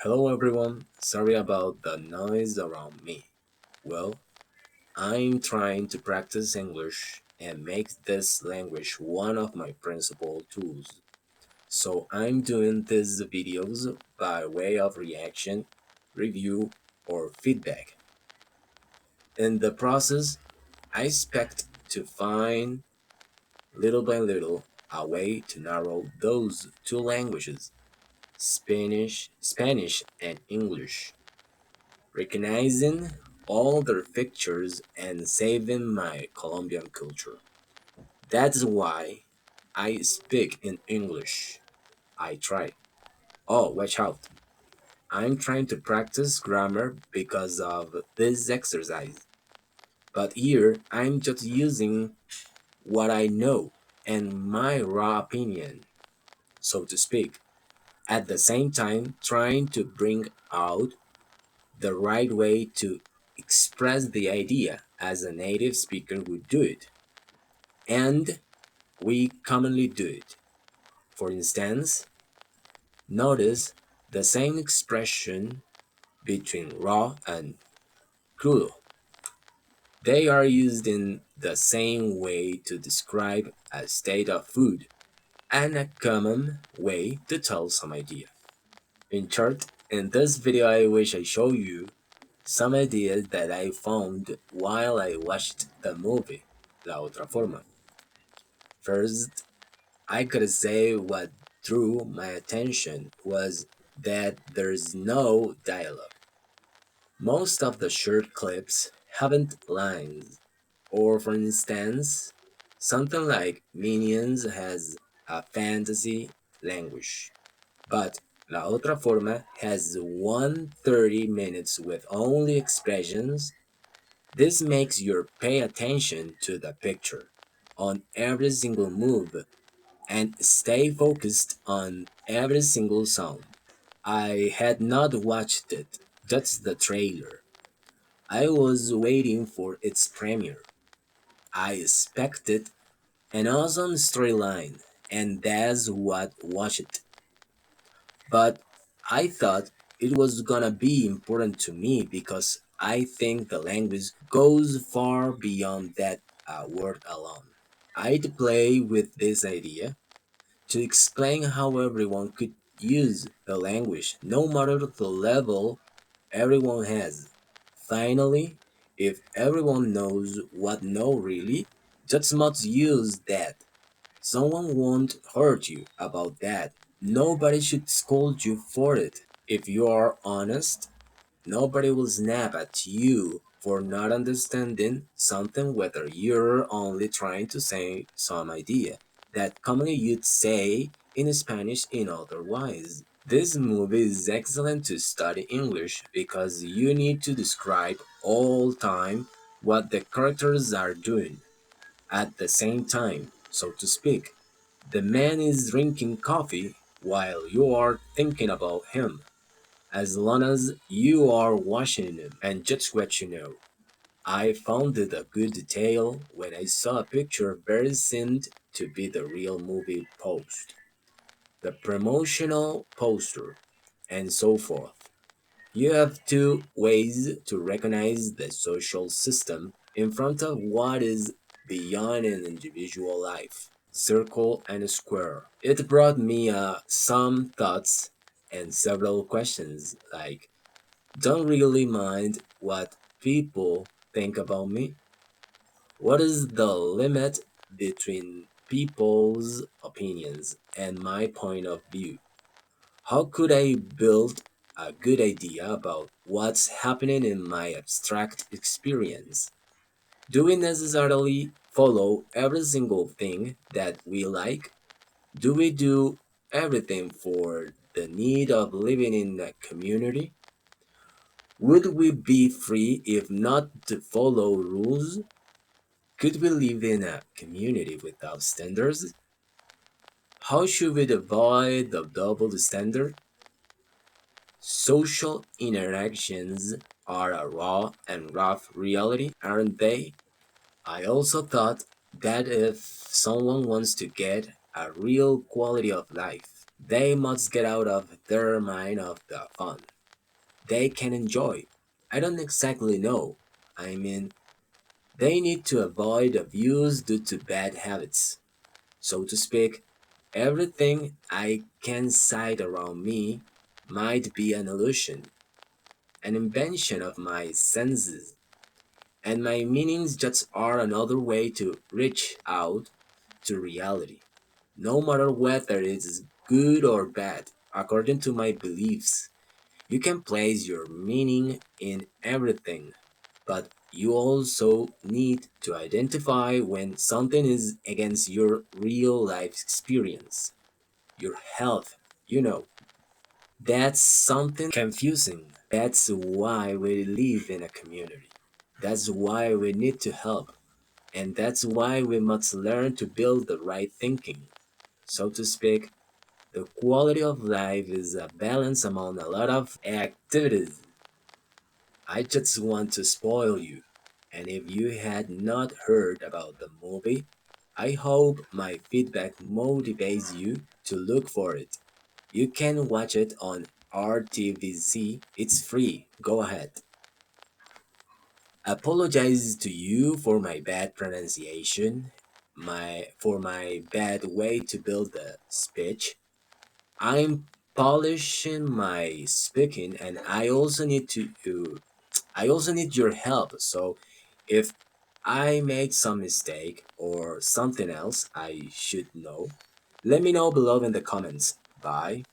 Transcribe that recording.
Hello everyone, sorry about the noise around me. Well, I'm trying to practice English and make this language one of my principal tools. So I'm doing these videos by way of reaction, review, or feedback. In the process, I expect to find little by little a way to narrow those two languages, Spanish and English, recognizing all their pictures and saving my Colombian culture. That's why I speak in English. I try. Oh, watch out. I'm trying to practice grammar because of this exercise. But here, I'm just using what I know and my raw opinion, so to speak. At the same time, trying to bring out the right way to express the idea as a native speaker would do it. And we commonly do it. For instance, notice the same expression between raw and crudo. They are used in the same way to describe a state of food and a common way to tell some idea. In short, in this video I wish I show you some ideas that I found while I watched the movie La Otra Forma. First, I could say what drew my attention was that there's no dialogue. Most of the short clips haven't lines, or for instance, something like Minions has a fantasy language. But La Otra Forma has 130 minutes with only expressions. This makes you pay attention to the picture on every single move and stay focused on every single sound. I had not watched it, just the trailer. I was waiting for its premiere. I expected an awesome storyline, and that's what watched it. But I thought it was gonna be important to me because I think the language goes far beyond that word alone. I'd play with this idea to explain how everyone could use the language, no matter the level everyone has. Finally, if everyone knows what no really, just must use that. Someone won't hurt you about that. Nobody should scold you for it. If you are honest, nobody will snap at you for not understanding something whether you're only trying to say some idea that commonly you'd say in Spanish in otherwise. This movie is excellent to study English because you need to describe all time what the characters are doing at the same time, so to speak. The man is drinking coffee while you are thinking about him. As long as you are watching him and just what you know. I found it a good detail when I saw a picture very seemed to be the real movie post, the promotional poster, and so forth. You have two ways to recognize the social system in front of what is beyond an individual life, circle and square. It brought me some thoughts and several questions like, don't really mind what people think about me. What is the limit between people's opinions and my point of view? How could I build a good idea about what's happening in my abstract experience? Do we necessarily follow every single thing that we like? Do we do everything for the need of living in a community? Would we be free if not to follow rules? Could we live in a community without standards? How should we avoid the double standard? Social interactions are a raw and rough reality, aren't they? I also thought that if someone wants to get a real quality of life, they must get out of their mind of the fun. they can enjoy. I don't exactly know. I mean, they need to avoid abuse due to bad habits. So to speak, everything I can cite around me might be an illusion, an invention of my senses, and my meanings just are another way to reach out to reality, no matter whether it is good or bad, according to my beliefs. You can place your meaning in everything, but you also need to identify when something is against your real life experience, your health. You know, that's something confusing. That's why we live in a community. That's why we need to help. And that's why we must learn to build the right thinking. So to speak, the quality of life is a balance among a lot of activities. I just want to spoil you. And if you had not heard about the movie, I hope my feedback motivates you to look for it. You can watch it on RTVC. It's free. Go ahead. Apologize to you for my bad pronunciation, my bad way to build the speech. I'm polishing my speaking, and I also need your help. So if I made some mistake or something else I should know, let me know below in the comments. Bye.